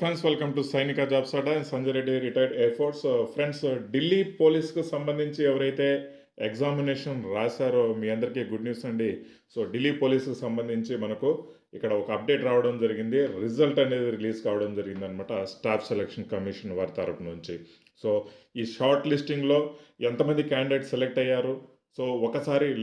Friends, welcome to Sainika jobs Adda and Sanjay Reddy retired air force. Friends, Delhi పోలీస్కు సంబంధించి ఎవరైతే ఎగ్జామినేషన్ రాశారో మీ అందరికీ గుడ్ న్యూస్ అండి. సో ఢిల్లీ పోలీస్కి సంబంధించి మనకు ఇక్కడ ఒక అప్డేట్ రావడం జరిగింది. రిజల్ట్ అనేది రిలీజ్ కావడం జరిగింది అనమాట స్టాఫ్ సెలక్షన్ కమిషన్ వారి తరపు నుంచి. సో ఈ షార్ట్ లిస్టింగ్లో ఎంతమంది క్యాండిడేట్ సెలెక్ట్ అయ్యారు, సో ఒకసారి ఈ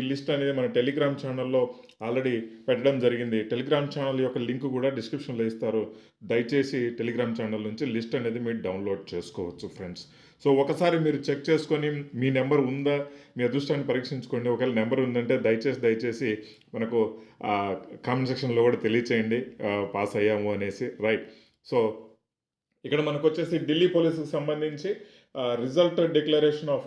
లిస్ట్ అనేది మన టెలిగ్రామ్ ఛానల్లో ఆల్రెడీ పెట్టడం జరిగింది. టెలిగ్రామ్ ఛానల్ యొక్క లింక్ కూడా డిస్క్రిప్షన్లో ఇస్తారు. దయచేసి టెలిగ్రామ్ ఛానల్ నుంచి లిస్ట్ అనేది మీరు డౌన్లోడ్ చేసుకోవచ్చు ఫ్రెండ్స్. సో ఒకసారి మీరు చెక్ చేసుకొని మీ నెంబర్ ఉందా, మీ అదృష్టాన్ని పరీక్షించుకోండి. ఒకవేళ నెంబర్ ఉందంటే దయచేసి మనకు కామెంట్ సెక్షన్లో కూడా తెలియచేయండి పాస్ అయ్యాము అనేసి. రైట్. సో ఇక్కడ మనకు వచ్చేసి ఢిల్లీ పోలీసుకు సంబంధించి result declaration of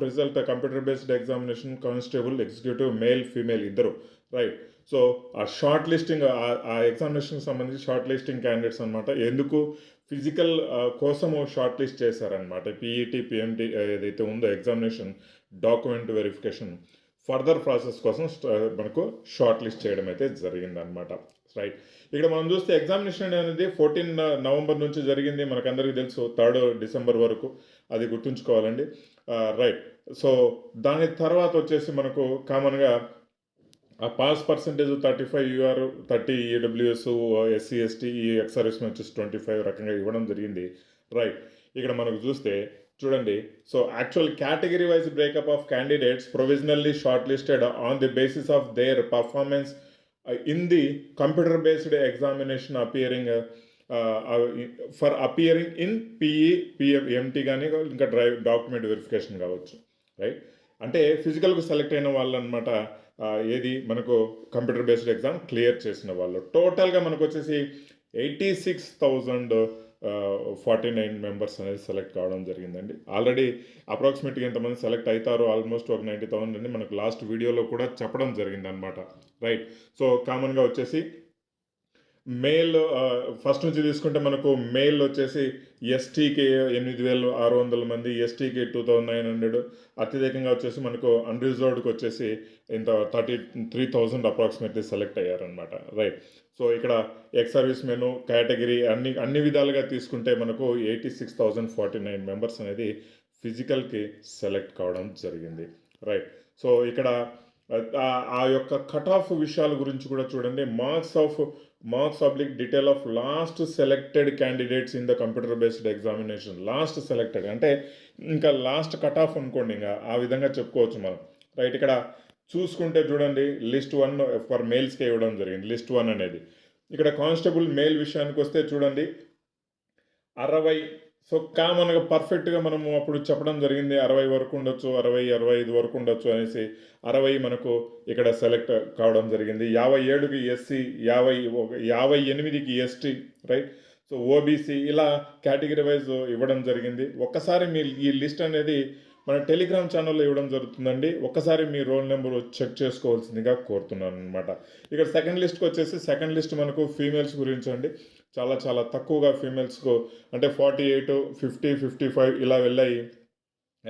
result computer based examination constable executive male female ఇద్దరు. రైట్. సో ఆ షార్ట్ లిస్టింగ్, ఆ ఎగ్జామినేషన్కి సంబంధించి షార్ట్ లిస్టింగ్ క్యాండిడేట్స్ అనమాట. ఎందుకు ఫిజికల్ కోసము షార్ట్ లిస్ట్ చేశారనమాట. పీఈటీ పిఎంటీ ఏదైతే ఉందో examination document verification further process కోసం మనకు షార్ట్ లిస్ట్ చేయడం అయితే జరిగిందనమాట. రైట్. ఇక్కడ మనం చూస్తే ఎగ్జామినేషన్ అనేది 14 నవంబర్ నుంచి జరిగింది. మనకందరికీ తెలుసు 3 డిసెంబర్ వరకు, అది గుర్తుంచుకోవాలండి. రైట్. సో దాని తర్వాత వచ్చేసి మనకు కామన్గా ఆ pass percentage 35 UR, 30 EWS, SC ST, ఈ ఎక్స్ సర్వీస్ వచ్చేసి 25 రకంగా ఇవ్వడం జరిగింది. రైట్. ఇక్కడ మనకు చూస్తే చూడండి, so actual category wise breakup of candidates provisionally short listed on the basis of their performance in the computer based examination for appearing in PE PMT కానీ ఇంకా డాక్యుమెంట్ వెరిఫికేషన్ కావచ్చు. రైట్. అంటే ఫిజికల్కు సెలెక్ట్ అయిన వాళ్ళు అనమాట. ఏది మనకు కంప్యూటర్ బేస్డ్ ఎగ్జామ్ క్లియర్ చేసిన వాళ్ళు. టోటల్గా మనకు వచ్చేసి 86,049 మెంబర్స్ అనేది సెలెక్ట్ కావడం జరిగిందండి. ఆల్రెడీ అప్రాక్సిమేట్గా ఎంతమంది సెలెక్ట్ అవుతారో ఆల్మోస్ట్ ఒక 90,000 అని మనకు లాస్ట్ వీడియోలో కూడా చెప్పడం జరిగిందనమాట. రైట్. సో కామన్గా వచ్చేసి మేల్ ఫస్ట్ నుంచి తీసుకుంటే మనకు మేల్ వచ్చేసి ఎస్టీకి 8,600 మంది, ఎస్టీకి 2,900, అత్యధికంగా వచ్చేసి మనకు అన్రిజర్వ్డ్కి వచ్చేసి ఇంత 33,000 అప్రాక్సిమేట్లీ సెలెక్ట్ అయ్యారనమాట. రైట్. సో ఇక్కడ ఎక్స్ సర్వీస్ మెన్ కేటగిరీ అన్ని విధాలుగా తీసుకుంటే మనకు 86,049 మెంబర్స్ అనేది ఫిజికల్కి సెలెక్ట్ కావడం జరిగింది. రైట్. సో ఇక్కడ ఆ యొక్క కట్ ఆఫ్ విషయాల గురించి కూడా చూడండి. Marks oblique detail of last selected candidates in the computer based examination. Last selected అంటే ఇంకా లాస్ట్ కట్ ఆఫ్ అనుకోండి, ఇంకా ఆ విధంగా చెప్పుకోవచ్చు మనం. రైట్. ఇక్కడ చూసుకుంటే చూడండి, లిస్ట్ 1 ఫర్ మేల్స్కే ఇవ్వడం జరిగింది. లిస్ట్ 1 అనేది ఇక్కడ కానిస్టేబుల్ మేల్ విషయానికి వస్తే చూడండి 60. సో కామన్గా పర్ఫెక్ట్గా మనము అప్పుడు చెప్పడం జరిగింది 60 వరకు ఉండొచ్చు, 65 వరకు ఉండొచ్చు అనేసి. 60 మనకు ఇక్కడ సెలెక్ట్ కావడం జరిగింది. 57కి ఎస్సీ, 58కి ఎస్టీ. రైట్. సో ఓబీసీ ఇలా కేటగిరీ వైజ్ ఇవ్వడం జరిగింది. ఒక్కసారి మీ ఈ లిస్ట్ అనేది మన టెలిగ్రామ్ ఛానల్లో ఇవ్వడం జరుగుతుందండి. ఒక్కసారి మీ రోల్ నెంబర్ చెక్ చేసుకోవాల్సిందిగా కోరుతున్నాను అనమాట. ఇక్కడ సెకండ్ లిస్ట్ మనకు ఫీమేల్స్ గురించి అండి. చాలా తక్కువగా ఫీమేల్స్కు అంటే 48, 50, 55 ఇలా వెళ్ళాయి.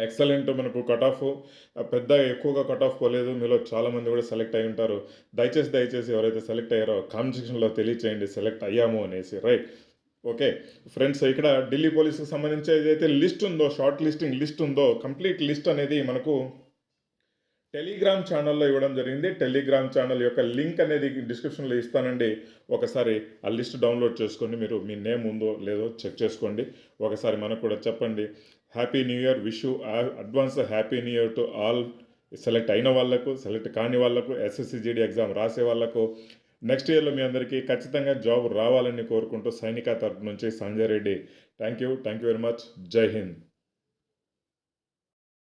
ఎక్సలెంట్ మనకు కట్ ఆఫ్ పెద్ద ఎక్కువగా కట్ ఆఫ్ పోలేదు. మీలో చాలామంది కూడా సెలెక్ట్ అయి ఉంటారు. దయచేసి ఎవరైతే సెలెక్ట్ అయ్యారో కామెంట్ సెక్షన్లో తెలియచేయండి సెలెక్ట్ అయ్యాము అనేసి. రైట్. ఓకే ఫ్రెండ్స్, ఇక్కడ ఢిల్లీ పోలీసుకు సంబంధించి ఏదైతే లిస్ట్ ఉందో, షార్ట్ లిస్టింగ్ లిస్ట్ ఉందో, కంప్లీట్ లిస్ట్ అనేది మనకు టెలిగ్రామ్ ఛానల్లో ఇవ్వడం జరిగింది. టెలిగ్రామ్ ఛానల్ యొక్క లింక్ అనేది డిస్క్రిప్షన్లో ఇస్తానండి. ఒకసారి ఆ లిస్ట్ డౌన్లోడ్ చేసుకొని మీరు మీ నేమ్ ఉందో లేదో చెక్ చేసుకోండి. ఒకసారి మనకు కూడా చెప్పండి. Happy new year. Wish you advance happy new year to all select అయిన వాళ్ళకు, సెలెక్ట్ కాని వాళ్ళకు, ఎస్ఎస్సిజిడి ఎగ్జామ్ రాసే వాళ్ళకు. నెక్స్ట్ ఇయర్లో మీ అందరికీ ఖచ్చితంగా జాబ్ రావాలని కోరుకుంటూ సైనిక తరపు నుంచి Sanjay Reddy. Thank you very much. జై హింద్.